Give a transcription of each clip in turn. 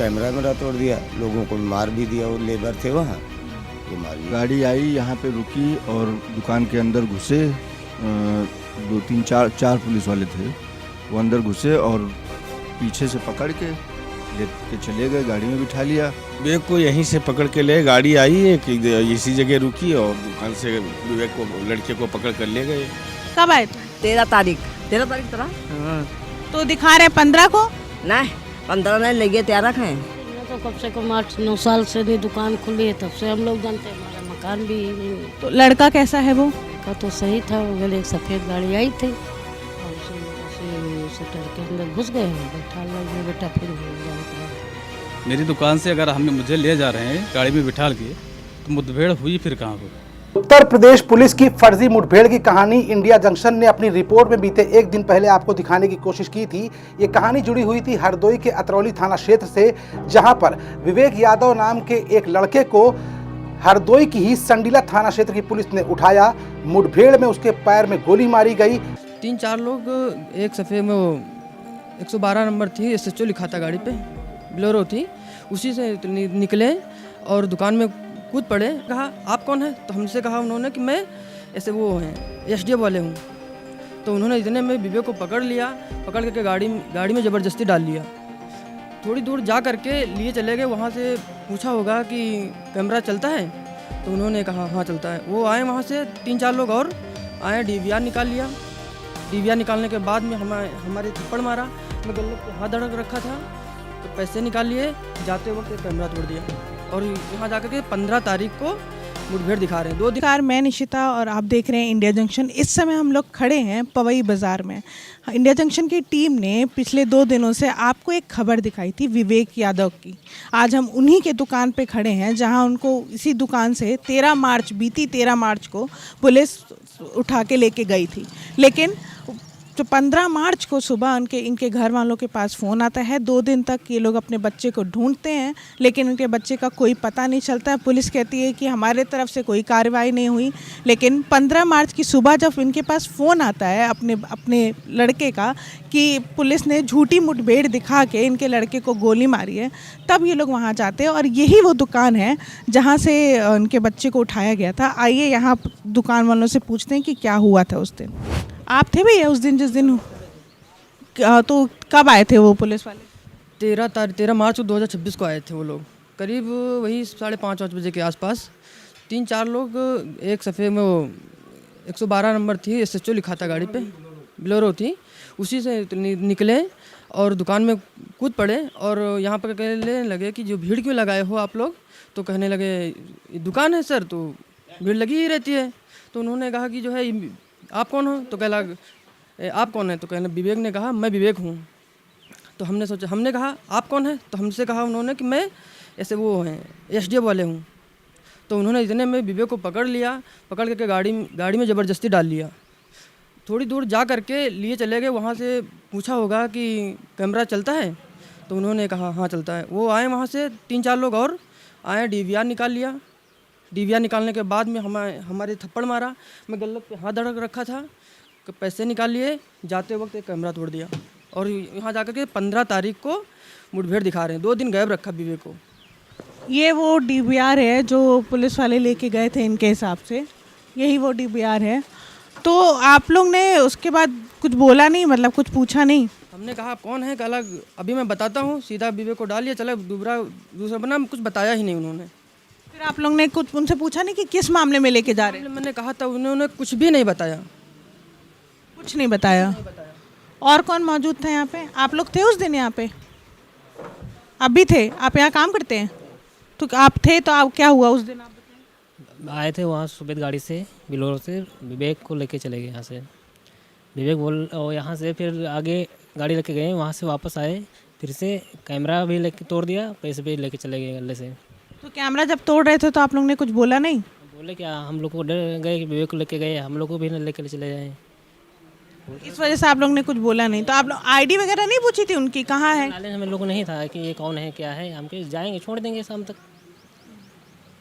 Camera मेरा तोड़ दिया, लोगों को मार भी दिया। वो लेबर थे वहाँ, ये मार दिया। गाड़ी आई यहाँ पे रुकी और दुकान के अंदर घुसे। 2-3-4 पुलिस वाले थे, वो अंदर घुसे और पीछे से पकड़ के लेके चले गए, गाड़ी में बिठा लिया। विवेक को यहीं से पकड़ के ले, गाड़ी आई है कि इसी जगह रुकी और दुकान से विवेक को, लड़के को पकड़ कर ले गए। कब आए तुम? 13 तारीख तरह। तो दिखा रहे 15 को? नहीं 15 नहीं लगे 13 हैं। तो कब से कम 8-9 साल से नहीं दुकान खुली है, तब से हम लोग जानते हैं। हमारा मकान भी तो लड़का कैसा है वो? का तो सही था। वो एक सफ़ेद गाड़ी आई थी और उसे शटर के अंदर घुस गए, बैठा लगे बेटा फिर मेरी दुकान से अगर मुझे ले जा रहे हैं गाड़ी में बिठा के, तो मुठभेड़ हुई फिर कहाँ पर। उत्तर प्रदेश पुलिस की फर्जी मुठभेड़ की कहानी इंडिया जंक्शन ने अपनी रिपोर्ट में बीते एक दिन पहले आपको दिखाने की कोशिश की थी। ये कहानी जुड़ी हुई थी हरदोई के अतरौली थाना क्षेत्र से, जहां पर विवेक यादव नाम के एक लड़के को हरदोई की ही संडीला थाना क्षेत्र की पुलिस ने उठाया। मुठभेड़ में उसके पैर में गोली मारी गई। 3-4 लोग, एक सफ़ेद में वो 112 नंबर थी, SHO लिखा था गाड़ी पे, बोलेरो थी, उसी से निकले और दुकान में कूद पड़े। कहा आप कौन है? तो हमसे कहा उन्होंने कि मैं ऐसे वो हैं SDF वाले हूँ। तो उन्होंने इतने में विवेक को पकड़ लिया, पकड़ करके गाड़ी में ज़बरदस्ती डाल लिया। थोड़ी दूर जा करके लिए चले गए। वहाँ से पूछा होगा कि कैमरा चलता है? तो उन्होंने कहा हाँ चलता है। वो आए वहाँ से 3-4 लोग और आए, DVR निकाल लिया। DVR निकालने के बाद में हमारे थप्पड़ मारा। मैं गले पे हाथ धड़क रखा था तो पैसे निकाल लिए, जाते वक्त कैमरा तोड़ दिया और यहाँ जाकर के 15 तारीख को मुठभेड़ दिखा रहे हैं। 2 नमस्कार, मैं निशिता और आप देख रहे हैं इंडिया जंक्शन। इस समय हम लोग खड़े हैं पवई बाज़ार में। इंडिया जंक्शन की टीम ने पिछले 2 दिनों से आपको एक खबर दिखाई थी विवेक यादव की। आज हम उन्हीं के दुकान पे खड़े हैं जहां उनको इसी दुकान से बीती 13 मार्च को पुलिस उठा के लेके गई थी। लेकिन जो 15 मार्च को सुबह इनके घर वालों के पास फ़ोन आता है। 2 दिन तक ये लोग अपने बच्चे को ढूंढते हैं, लेकिन उनके बच्चे का कोई पता नहीं चलता है। पुलिस कहती है कि हमारे तरफ से कोई कार्रवाई नहीं हुई। लेकिन 15 मार्च की सुबह जब इनके पास फ़ोन आता है अपने लड़के का कि पुलिस ने झूठी मुठभेड़ दिखा के इनके लड़के को गोली मारी है, तब ये लोग वहाँ जाते हैं और यही वो दुकान है जहाँ से उनके बच्चे को उठाया गया था। आइए यहाँ दुकान वालों से पूछते हैं कि क्या हुआ था उस दिन। आप थे भैया उस दिन जिस दिन? तो कब आए थे वो पुलिस वाले? 13 मार्च 2026 को आए थे वो लोग, करीब वही 5:30 बजे के आसपास। 3-4 लोग, एक सफ़ेद में वो 112 नंबर थी, SHO लिखा था गाड़ी पे, बोलेरो थी, उसी से निकले और दुकान में कूद पड़े और यहाँ पर कहने लगे कि जो भीड़ क्यों लगाए हो आप लोग? तो कहने लगे दुकान है सर, तो भीड़ लगी ही रहती है। तो उन्होंने कहा कि जो है आप कौन हो? तो कहला आप कौन है? तो कहना विवेक ने कहा मैं विवेक हूँ। तो हमने कहा आप कौन है? तो हमसे कहा उन्होंने कि मैं ऐसे वो हैं SDF वाले हूँ। तो उन्होंने इतने में विवेक को पकड़ लिया, पकड़ करके गाड़ी में ज़बरदस्ती डाल लिया। थोड़ी दूर जा करके लिए चले गए। वहाँ से पूछा होगा कि कैमरा चलता है? तो उन्होंने कहा हाँ चलता है। वो आए वहाँ से 3-4 लोग और आए, DVR निकाल लिया। DVR निकालने के बाद में हमारे थप्पड़ मारा। मैं गले पे हाथ धड़क रखा था, पैसे निकाल लिए, जाते वक्त एक कैमरा तोड़ दिया और यहाँ जाकर के 15 तारीख को मुठभेड़ दिखा रहे हैं। 2 दिन गायब रखा विवेक को। ये वो DVR है जो पुलिस वाले लेके गए थे इनके हिसाब से, यही वो DVR है। तो आप लोग ने उसके बाद कुछ बोला नहीं, मतलब कुछ पूछा नहीं? हमने कहा कौन है? कहला अभी मैं बताता हूँ। सीधा विवेक को डालिए, चला दूसरा बना, कुछ बताया ही नहीं उन्होंने। फिर आप लोग ने कुछ उनसे पूछा नहीं कि किस मामले में लेके जा रहे हैं? मैंने कहा था, उन्होंने कुछ भी नहीं बताया। कुछ नहीं बताया। और कौन मौजूद था यहाँ पे? आप लोग थे उस दिन यहाँ पे? आप भी थे? आप यहाँ काम करते हैं? तो आप थे तो आप क्या हुआ उस दिन? आप बताएं। आए थे वहाँ सफ़ेद गाड़ी से, बिलोरो से, विवेक को लेके चले गए यहाँ से। विवेक और यहाँ से फिर आगे गाड़ी लेके गए, वहाँ से वापस आए, फिर से कैमरा भी लेके तोड़ दिया, पैसे भी लेके चले गए गले से। तो कैमरा जब तोड़ रहे थे तो आप लोग ने कुछ बोला नहीं? बोले क्या, हम लोग को डर गए कि विवेक को लेके गए, हम लोग को भी लेके चले जाए। इस वजह से आप लोग ने कुछ बोला नहीं? तो आप लोग ID वगैरह नहीं पूछी थी उनकी, कहाँ है? हमें लोग नहीं था कि ये कौन है क्या है, हम जाएंगे छोड़ देंगे शाम तक।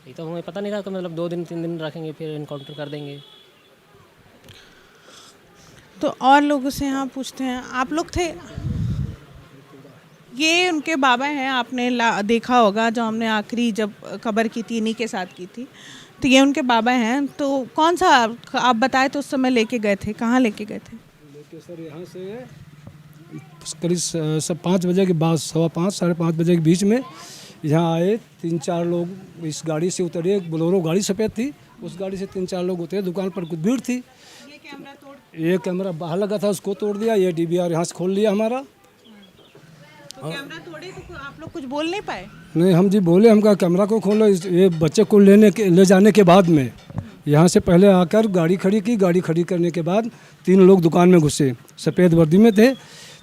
ये तो हमें पता नहीं था कि मतलब 2 दिन 3 दिन रखेंगे फिर इनकाउंटर कर देंगे। तो और लोगों से यहाँ पूछते हैं। आप लोग थे? ये उनके बाबा हैं, आपने देखा होगा, जो हमने आखिरी जब खबर की थी इन्हीं के साथ की थी, तो ये उनके बाबा हैं। तो कौन सा आप बताए तो उस समय लेके गए थे, कहाँ लेके गए थे? लेके सर यहाँ से करीब सब 5 बजे के बाद, 5:15 साढ़े 5 बजे के बीच में यहाँ आए। 3-4 लोग इस गाड़ी से उतरे, एक बोलेरो गाड़ी सफ़ेद थी, उस गाड़ी से 3-4 लोग उतरे। दुकान पर कुछ भीड़ थी, ये कैमरा बाहर लगा था उसको तोड़ दिया, ये DVR यहाँ से खोल लिया हमारा। कैमरा तोड़े तो आप लोग कुछ बोल नहीं पाए? नहीं, हम जी बोले, हम कहा कैमरा को खोलो। ये बच्चे को ले जाने के बाद में यहाँ से पहले आकर गाड़ी खड़ी की, गाड़ी खड़ी करने के बाद 3 लोग दुकान में घुसे, सफ़ेद वर्दी में थे।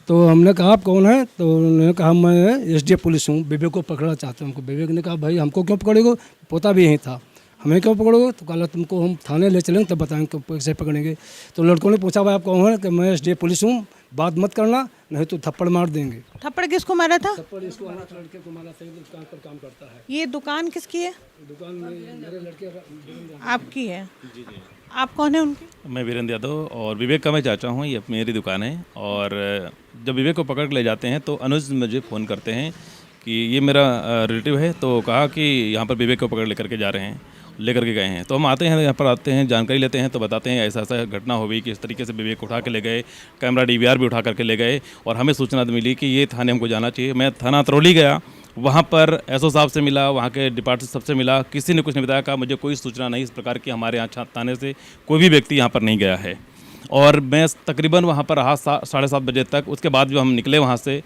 तो हमने कहा आप कौन है? तो उन्होंने कहा मैं SDF पुलिस हूँ, विवेक को पकड़ना चाहते हैं। हमको विवेक ने कहा भाई हमको क्यों पकड़ेगो, पोता भी यहीं था, हमें क्यों पकड़ोगे? तो कहा तुमको हम थाने ले चलेंगे तब बताएंगे कैसे पकड़ेंगे। तो लड़कों ने पूछा भाई आप कौन है? कि मैं SDF पुलिस हूँ, बात मत करना नहीं तो थप्पड़ मार देंगे। थप्पड़ किसको मारा था? थप्पड़ इसको लड़के को मारा था, दुकान पर काम करता है। ये दुकान किसकी है? दुकान में मेरे लड़के आपकी है? जी। आप कौन है उनके? मैं वीरेंद्र यादव, और विवेक का मैं चाचा हूँ। ये मेरी दुकान है। और जब विवेक को पकड़ के ले जाते हैं तो अनुज मुझे फ़ोन करते हैं कि ये मेरा रिलेटिव है, तो कहा कि यहाँ पर विवेक को पकड़ लेकर के जा रहे हैं, लेकर के गए हैं। तो हम आते हैं, यहाँ पर आते हैं, जानकारी लेते हैं, तो बताते हैं ऐसा ऐसा घटना हो गई कि इस तरीके से विवेक को उठा के ले गए, कैमरा DVR भी उठा करके ले गए। और हमें सूचना मिली कि ये थाने हमको जाना चाहिए। मैं थाना अतरौली गया, वहाँ पर SO साहब से मिला, वहाँ के डिपार्टमेंट सबसे मिला, किसी ने कुछ नहीं बताया। कहा मुझे कोई सूचना नहीं इस प्रकार की, हमारे यहाँ थाने से कोई भी व्यक्ति यहाँ पर नहीं गया है। और मैं तकरीबन वहाँ पर रहा 7:30 बजे तक। उसके बाद जो हम निकले वहाँ से,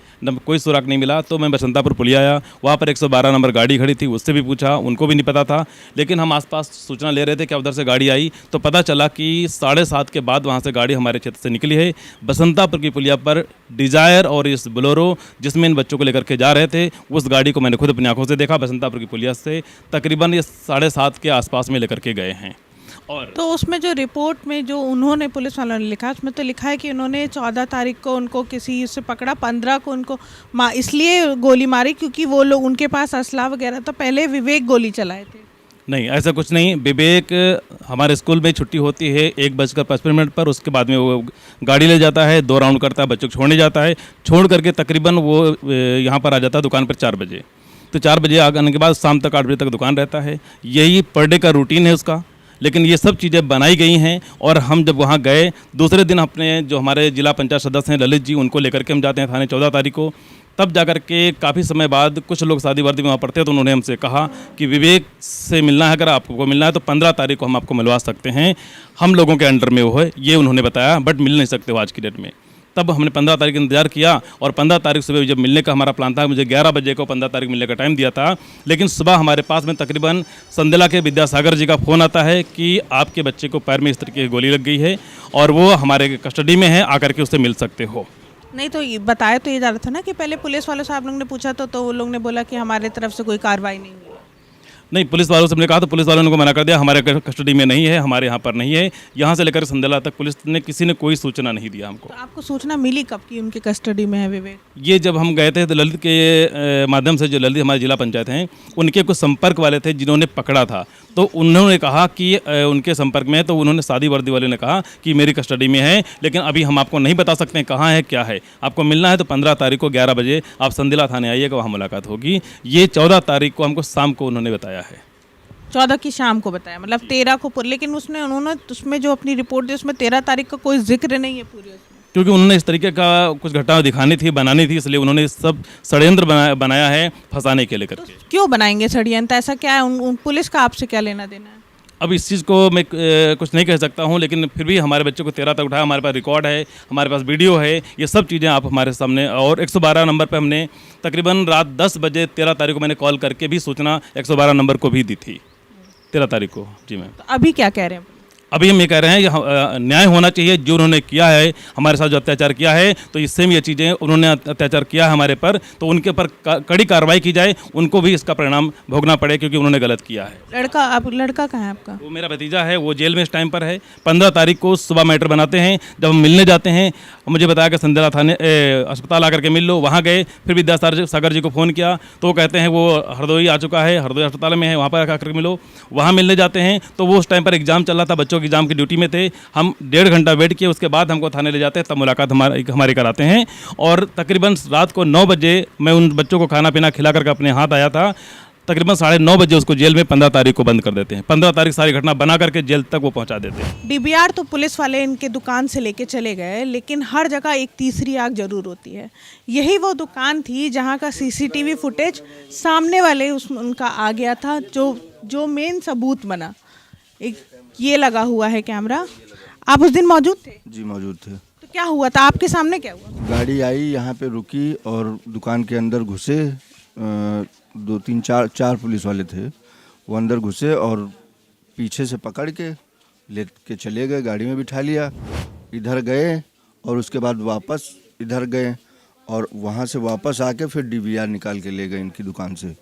कोई सुराग नहीं मिला। तो मैं बसंतापुर पुलिया आया, वहाँ पर 112 नंबर गाड़ी खड़ी थी, उससे भी पूछा, उनको भी नहीं पता था। लेकिन हम आसपास सूचना ले रहे थे कि उधर से गाड़ी आई, तो पता चला कि 7:30 के बाद वहाँ से गाड़ी हमारे क्षेत्र से निकली है। बसंतापुर की पुलिया पर डिज़ायर और इस बोलेरो जिसमें इन बच्चों को लेकर के जा रहे थे, उस गाड़ी को मैंने खुद अपनी आंखों से देखा। बसंतापुर की पुलिया से तकरीबन ये 7:30 के आसपास में लेकर के गए हैं। और तो उसमें जो रिपोर्ट में जो उन्होंने पुलिस वालों ने लिखा, उसमें तो लिखा है कि उन्होंने 14 तारीख को उनको किसी से पकड़ा, 15 को उनको इसलिए गोली मारी क्योंकि वो लोग, उनके पास असला वगैरह, तो पहले विवेक गोली चलाए थे। नहीं, ऐसा कुछ नहीं। विवेक हमारे स्कूल में छुट्टी होती है 1:55 पर, उसके बाद में वो गाड़ी ले जाता है, 2 राउंड करता है, बच्चों को छोड़ने जाता है। छोड़ करके तकरीबन वो यहाँ पर आ जाता है दुकान पर 4 बजे। तो 4 बजे आने के बाद शाम तक 8 बजे तक दुकान रहता है। यही पर डे का रूटीन है उसका। लेकिन ये सब चीज़ें बनाई गई हैं। और हम जब वहाँ गए, दूसरे दिन अपने जो हमारे जिला पंचायत सदस्य हैं ललित जी, उनको लेकर के हम जाते हैं थाने 14 तारीख को। तब जा कर के काफ़ी समय बाद कुछ लोग शादी वर्दी में वहाँ पढ़ते हैं, तो उन्होंने हमसे कहा कि विवेक से मिलना है, अगर आपको मिलना है तो 15 तारीख को हम आपको मिलवा सकते हैं, हम लोगों के अंडर में वो है, ये उन्होंने बताया। बट मिल नहीं सकते वो आज की डेट में। तब हमने 15 तारीख इंतजार किया, और 15 तारीख सुबह जब मिलने का हमारा प्लान था, मुझे 11 बजे को 15 तारीख मिलने का टाइम दिया था। लेकिन सुबह हमारे पास में तकरीबन संदेला के विद्यासागर जी का फ़ोन आता है कि आपके बच्चे को पैर में इस तरीके की गोली लग गई है और वो हमारे कस्टडी में है, आकर के उससे मिल सकते हो। नहीं तो बताया तो ये जा रहा था ना कि पहले पुलिस वालों से आप लोगों ने पूछा तो वो लोग ने बोला कि हमारे तरफ से कोई कार्रवाई नहीं हुई। नहीं, पुलिस वालों से हमने कहा तो पुलिस वालों ने मना कर दिया, हमारे कस्टडी में नहीं है, हमारे यहाँ पर नहीं है। यहाँ से लेकर संदेला तक पुलिस ने, किसी ने कोई सूचना नहीं दिया हमको। तो आपको सूचना मिली कब कि उनके कस्टडी में है विवेक? ये जब हम गए थे तो ललित के माध्यम से, जो ललित हमारे जिला पंचायत हैं, उनके कुछ संपर्क वाले थे जिन्होंने पकड़ा था, तो उन्होंने कहा कि उनके संपर्क में, तो उन्होंने शादी वर्दी वाले ने कहा कि मेरी कस्टडी में है, लेकिन अभी हम आपको नहीं बता सकते हैं कहाँ है क्या है। आपको मिलना है तो 15 तारीख को 11 बजे आप संदेला थाने आइएगा, वहाँ मुलाकात होगी। ये 14 तारीख को हमको शाम को उन्होंने बताया है। 14 की शाम को बताया, मतलब 13 को, लेकिन उन्होंने उसमें जो अपनी रिपोर्ट दी उसमें 13 तारीख का कोई जिक्र नहीं है पूरी उसमें। क्योंकि उन्होंने इस तरीके का कुछ घटना दिखानी थी, बनानी थी, इसलिए उन्होंने सब षड्यंत्र बनाया है फंसाने के लेकर के। क्यों बनाएंगे षड्यंत्र? ऐसा क्या है? पुलिस का आपसे क्या लेना देना है? अब इस चीज़ को मैं कुछ नहीं कह सकता हूं, लेकिन फिर भी हमारे बच्चे को 13 तक उठाया, हमारे पास रिकॉर्ड है, हमारे पास वीडियो है, ये सब चीज़ें आप हमारे सामने। और 112 नंबर पे हमने तकरीबन रात 10 बजे 13 तारीख को मैंने कॉल करके भी सूचना 112 नंबर को भी दी थी 13 तारीख को। जी मैम। तो अभी क्या कह रहे हैं? अभी हम ये कह रहे हैं कि न्याय होना चाहिए। जो उन्होंने किया है हमारे साथ, जो अत्याचार किया है, तो इससे भी ये चीज़ें, उन्होंने अत्याचार किया है हमारे पर, तो उनके ऊपर कड़ी कार्रवाई की जाए, उनको भी इसका परिणाम भोगना पड़े, क्योंकि उन्होंने गलत किया है। लड़का कहाँ है आपका? वो मेरा भतीजा है, वो जेल में इस टाइम पर है। 15 तारीख को सुबह मैटर बनाते हैं, जब हम मिलने जाते हैं, मुझे बताया कि संदेला थाने अस्पताल आकर के मिल लो। वहाँ गए, फिर विद्यासागर जी को फ़ोन किया, तो वो कहते हैं वो हरदोई आ चुका है, हरदोई अस्पताल में है, वहाँ पर आकर मिलो। वहाँ मिलने जाते हैं तो वो उस टाइम पर एग्ज़ाम चल रहा था बच्चों जो एग्ज़ाम की ड्यूटी में थे, हम 1.5 घंटा वेट किए, उसके बाद हमको थाने ले जाते हैं, तब मुलाकात हमारे कराते हैं। और तकरीबन रात को 9 बजे मैं उन बच्चों को खाना पीना खिला करके अपने हाथ आया था। तकरीबन 9:30 बजे उसको जेल में 15 तारीख को बंद कर देते हैं। 15 तारीख सारी घटना बना करके जेल तक वो पहुंचा देते हैं। डीबीआर तो पुलिस वाले इनके दुकान से लेके चले गए, लेकिन हर जगह एक तीसरी आग जरूर होती है। यही वो दुकान थी जहां का सीसीटीवी फुटेज सामने वाले उनका आ गया था, जो मेन सबूत बना। एक ये लगा हुआ है कैमरा। आप उस दिन मौजूद थे? जी मौजूद थे। तो क्या हुआ था आपके सामने, क्या हुआ? गाड़ी आई, यहाँ पे रुकी और दुकान के अंदर घुसे। 2-3-4 पुलिस वाले थे, वो अंदर घुसे और पीछे से पकड़ के ले के चले गए, गाड़ी में बिठा लिया, इधर गए और उसके बाद वापस इधर गए और वहाँ से वापस आके फिर डीवीआर निकाल के ले गए इनकी दुकान से।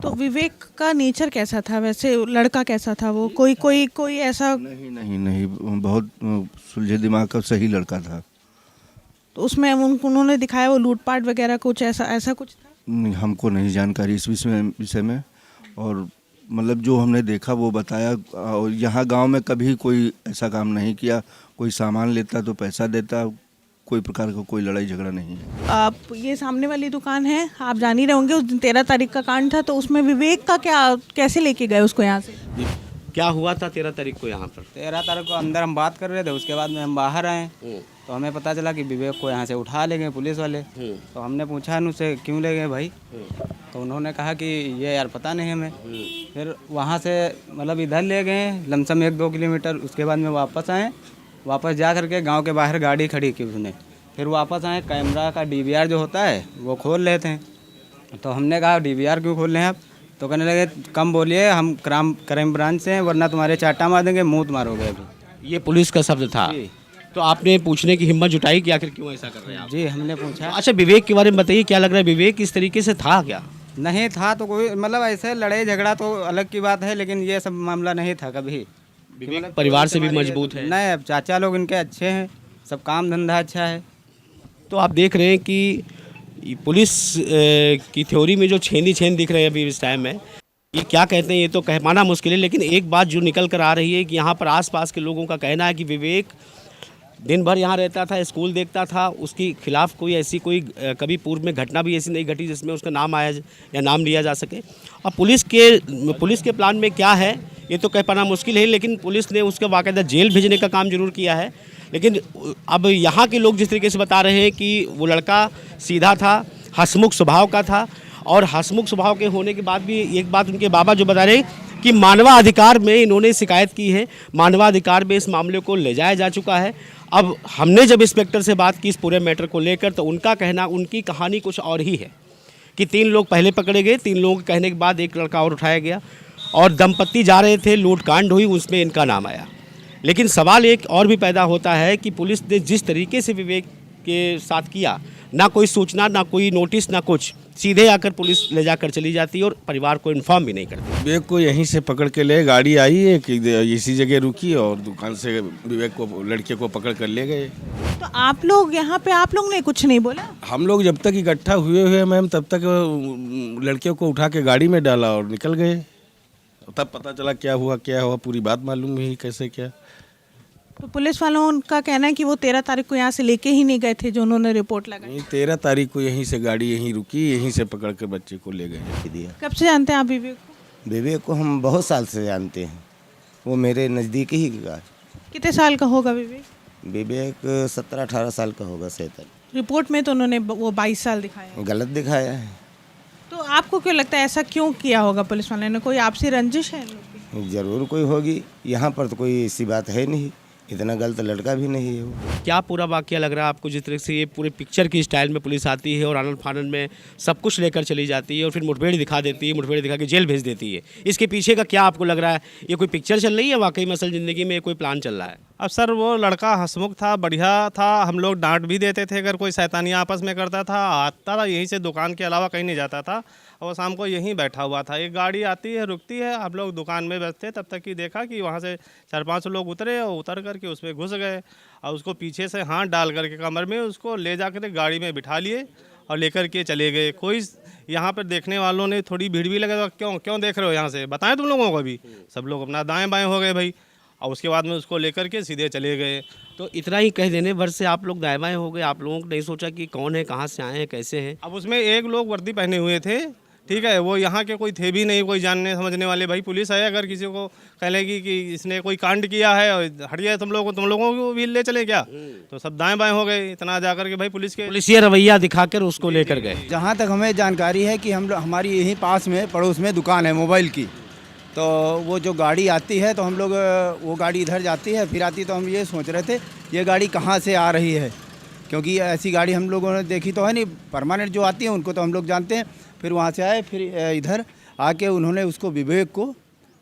तो विवेक का नेचर कैसा था वैसे, लड़का कैसा था वो? कोई ऐसा? नहीं, बहुत सुलझे दिमाग का सही लड़का था। तो उसमें उन्होंने दिखाया वो लूटपाट वगैरह कुछ ऐसा कुछ था? नहीं, हमको नहीं जानकारी इस विषय में। और मतलब जो हमने देखा वो बताया। और यहाँ गांव में कभी कोई ऐसा काम नहीं किया। कोई सामान लेता तो पैसा देता, कोई प्रकार का कोई लड़ाई झगड़ा नहीं है। आप ये सामने वाली दुकान है, आप जान ही रहे होंगे, उस दिन 13 तारीख का कांड था, तो उसमें विवेक का कैसे लेके गए उसको यहाँ से? क्या हुआ था 13 तारीख को यहाँ पर? 13 तारीख को अंदर हम बात कर रहे थे, उसके बाद में हम बाहर आए तो हमें पता चला कि विवेक को यहाँ से उठा ले गए पुलिस वाले। तो हमने पूछा उनसे क्यों ले गए भाई, तो उन्होंने कहा कि ये यार पता नहीं हमें। फिर वहाँ से मतलब इधर ले गए लमसम 1-2 किलोमीटर। उसके बाद में वापस आए, वापस जा करके गांव के बाहर गाड़ी खड़ी की उसने। फिर वापस आए, कैमरा का डीवीआर जो होता है वो खोल रहे थे। तो हमने कहा डीवीआर क्यों खोल रहे हैं आप? तो कहने लगे कम बोलिए, हम क्राइम ब्रांच से हैं, वरना तुम्हारे चाटा मार देंगे, मुँह मारोगे अभी। ये पुलिस का शब्द था। तो आपने पूछने की हिम्मत जुटाई कि आखिर क्यों ऐसा कर रहे हैं आप? जी हमने पूछा। अच्छा, विवेक के बारे में बताइए, क्या लग रहा है विवेक इस तरीके से था क्या? नहीं था तो कोई मतलब ऐसे लड़ाई झगड़ा तो अलग की बात है, लेकिन ये सब मामला नहीं था कभी। विवेक परिवार से भी मजबूत है। नहीं, अब चाचा लोग इनके अच्छे हैं, सब काम धंधा अच्छा है। तो आप देख रहे हैं कि पुलिस की थ्योरी में जो छेन दिख रहे हैं अभी इस टाइम में, ये क्या कहते हैं ये तो कह पाना मुश्किल है। लेकिन एक बात जो निकल कर आ रही है कि यहाँ पर आसपास के लोगों का कहना है कि विवेक दिन भर यहाँ रहता था, स्कूल देखता था, उसके खिलाफ कोई ऐसी कोई कभी पूर्व में घटना भी ऐसी नहीं घटी जिसमें उसका नाम आया या नाम लिया जा सके। और पुलिस के प्लान में क्या है ये तो कह पाना मुश्किल है, लेकिन पुलिस ने उसके बाकायदा जेल भेजने का काम जरूर किया है। लेकिन अब यहाँ के लोग जिस तरीके से बता रहे हैं कि वो लड़का सीधा था, हंसमुख स्वभाव का था, और हंसमुख स्वभाव के होने के बाद भी एक बात उनके बाबा जो बता रहे हैं कि मानवाधिकार में इन्होंने शिकायत की है, मानवाधिकार में इस मामले को ले जाया जा चुका है। अब हमने जब इंस्पेक्टर से बात की इस पूरे मैटर को लेकर, तो उनका कहना, उनकी कहानी कुछ और ही है कि 3 लोग पहले पकड़े गए, 3 लोगों के कहने के बाद एक लड़का और उठाया गया और दंपत्ति जा रहे थे, लूटकांड हुई, उसमें इनका नाम आया। लेकिन सवाल एक और भी पैदा होता है कि पुलिस ने जिस तरीके से विवेक के साथ किया, ना कोई सूचना, ना कोई नोटिस, ना कुछ, सीधे आकर पुलिस ले जाकर चली जाती है और परिवार को इन्फॉर्म भी नहीं करती। विवेक को यहीं से पकड़ के ले, गाड़ी आई एक इसी जगह रुकी और दुकान से विवेक को, लड़के को पकड़ कर ले गए। तो आप लोग यहाँ पे, आप लोग ने कुछ नहीं बोला? हम लोग जब तक इकट्ठा हुए मैम, तब तक लड़के को उठा के गाड़ी में डाला और निकल गए। तब पता चला क्या हुआ, पूरी बात मालूम हुई कैसे क्या। तो पुलिस वालों का कहना है कि वो 13 तारीख को यहाँ से लेके ही नहीं गए थे, जो उन्होंने रिपोर्ट लगाई। 13 तारीख को यहीं से गाड़ी यहीं रुकी, यहीं से पकड़ कर बच्चे को ले गए। कब से जानते हैं आप विवेक को? विवेक को हम बहुत साल से जानते हैं, वो मेरे नज़दीक ही का। कितने साल का होगा विवेक? विवेक 17-18 साल का होगा शायद। रिपोर्ट में तो उन्होंने वो 22 साल दिखाया। गलत दिखाया है। तो आपको क्यों लगता है ऐसा क्यों किया होगा पुलिस वाले ने? कोई आपसी रंजिश है? जरूर कोई होगी, यहाँ पर तो कोई ऐसी बात है नहीं, इतना गलत लड़का भी नहीं है वो। क्या पूरा वाकया लग रहा है आपको, जिस तरह से ये पूरे पिक्चर की स्टाइल में पुलिस आती है और आनन फानन में सब कुछ लेकर चली जाती है और फिर मुठभेड़ दिखा देती है, मुठभेड़ दिखा के जेल भेज देती है, इसके पीछे का क्या आपको लग रहा है? ये कोई पिक्चर चल रही है वाकई में असल ज़िंदगी में कोई प्लान चल रहा है? अब सर वो लड़का हंसमुख था, बढ़िया था, हम लोग डांट भी देते थे अगर कोई शैतानियाँ आपस में करता था, आता था यहीं से, दुकान के अलावा कहीं नहीं जाता था और शाम को यहीं बैठा हुआ था। एक गाड़ी आती है, रुकती है, हम लोग दुकान में बैठते, तब तक ही देखा कि वहाँ से 4-5 लोग उतरे और उतर करके उसमें घुस गए और उसको पीछे से हाथ डाल करके कमर में उसको ले जाकर गाड़ी में बिठा लिए और लेकर के चले गए। कोई यहाँ पर देखने वालों ने थोड़ी भीड़ भी लगा, क्यों देख रहे हो यहाँ से, बताएं तुम लोगों को भी। सब लोग अपना दाएँ बाएँ हो गए भाई। और उसके बाद में उसको लेकर के सीधे चले गए। तो इतना ही कह देने भर से आप लोग दाएं बाएं हो गए, आप लोगों को नहीं सोचा कि कौन है, कहाँ से आए हैं, कैसे हैं? अब उसमें एक लोग वर्दी पहने हुए थे, ठीक है, वो यहाँ के कोई थे भी नहीं, कोई जानने समझने वाले। भाई पुलिस है, अगर किसी को कह लेगी कि इसने कोई कांड किया है और हटिए तुम लोगों को भी ले चले क्या, तो सब दाएं बाएं हो गए। इतना जाकर के भाई पुलिस ये रवैया दिखाकर उसको लेकर गए। जहाँ तक हमें जानकारी है कि हमारी यहीं पास में पड़ोस में दुकान है मोबाइल की, तो वो जो गाड़ी आती है तो हम लोग वो गाड़ी इधर जाती है फिर आती, तो हम ये सोच रहे थे ये गाड़ी कहाँ से आ रही है, क्योंकि ऐसी गाड़ी हम लोगों ने देखी तो है नहीं, परमानेंट जो आती है उनको तो हम लोग जानते हैं। फिर वहाँ से आए, फिर इधर आके उन्होंने उसको विवेक को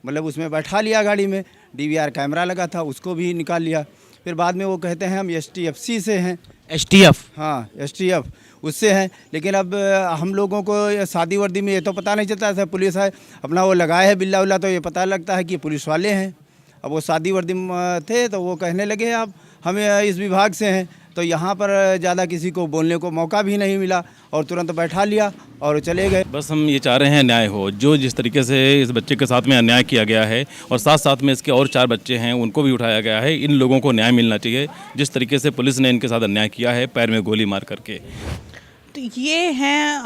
मतलब उसमें बैठा लिया गाड़ी में, DVR कैमरा लगा था उसको भी निकाल लिया। फिर बाद में वो कहते हैं हम STFC से हैं। STF? हाँ STF उससे हैं, लेकिन अब हम लोगों को शादी वर्दी में ये तो पता नहीं चलता है पुलिस है, अपना वो लगाए है बिल्ला उल्ला तो ये पता लगता है कि पुलिस वाले हैं। अब वो शादी वर्दी में थे तो वो कहने लगे अब हम इस विभाग से हैं, तो यहाँ पर ज़्यादा किसी को बोलने को मौका भी नहीं मिला और तुरंत बैठा लिया और चले गए। बस हम ये चाह रहे हैं न्याय हो, जो जिस तरीके से इस बच्चे के साथ में अन्याय किया गया है और साथ साथ में इसके और 4 बच्चे हैं उनको भी उठाया गया है, इन लोगों को न्याय मिलना चाहिए जिस तरीके से पुलिस ने इनके साथ अन्याय किया है पैर में गोली मार करके। तो ये हैं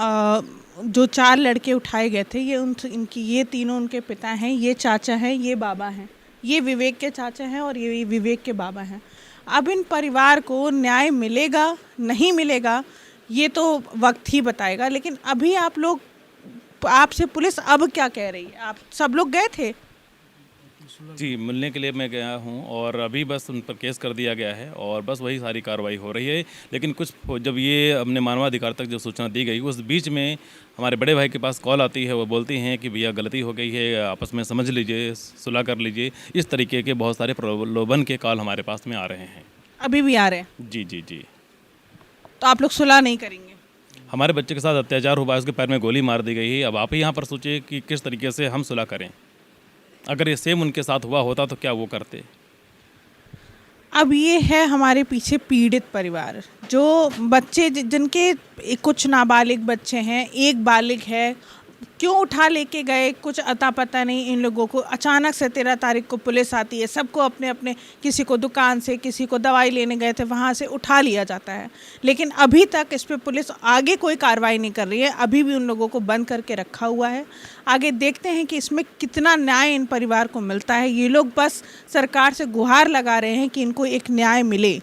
जो 4 लड़के उठाए गए थे, ये तीनों उनके पिता हैं, ये चाचा हैं, ये बाबा हैं, ये विवेक के चाचा हैं और ये विवेक के बाबा हैं। अब इन परिवार को न्याय मिलेगा नहीं मिलेगा ये तो वक्त ही बताएगा, लेकिन अभी आपसे पुलिस अब क्या कह रही है? आप सब लोग गए थे? जी, मिलने के लिए मैं गया हूं और अभी बस उन पर केस कर दिया गया है और बस वही सारी कार्रवाई हो रही है। लेकिन कुछ जब ये अपने मानवाधिकार तक जो सूचना दी गई उस बीच में हमारे बड़े भाई के पास कॉल आती है, वो बोलती हैं कि भैया गलती हो गई है, आपस में समझ लीजिए, सुलह कर लीजिए। इस तरीके के बहुत सारे प्रलोभन के कॉल हमारे पास में आ रहे हैं। अभी भी आ रहे हैं? जी जी जी। तो आप लोग सुलह नहीं करेंगे? हमारे बच्चे के साथ अत्याचार हुआ, उसके पैर में गोली मार दी गई है। अब आप ही यहाँ पर सोचिए कि किस तरीके से हम सुलह करें। अगर ये सेम उनके साथ हुआ होता तो क्या वो करते? अब ये है हमारे पीछे पीड़ित परिवार, जो बच्चे जिनके कुछ नाबालिग बच्चे हैं, एक बालिग है, क्यों उठा लेके गए कुछ अता पता नहीं इन लोगों को। अचानक से 13 तारीख को पुलिस आती है, सबको अपने अपने, किसी को दुकान से, किसी को दवाई लेने गए थे वहाँ से उठा लिया जाता है, लेकिन अभी तक इस पर पुलिस आगे कोई कार्रवाई नहीं कर रही है। अभी भी उन लोगों को बंद करके रखा हुआ है। आगे देखते हैं कि इसमें कितना न्याय इन परिवार को मिलता है। ये लोग बस सरकार से गुहार लगा रहे हैं कि इनको एक न्याय मिले।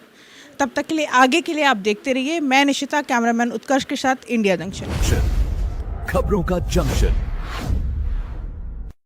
तब तक के लिए आगे के लिए आप देखते रहिए। मैं निशिता, कैमरामैन उत्कर्ष के साथ, इंडिया जंक्शन। खबरों का जंक्शन।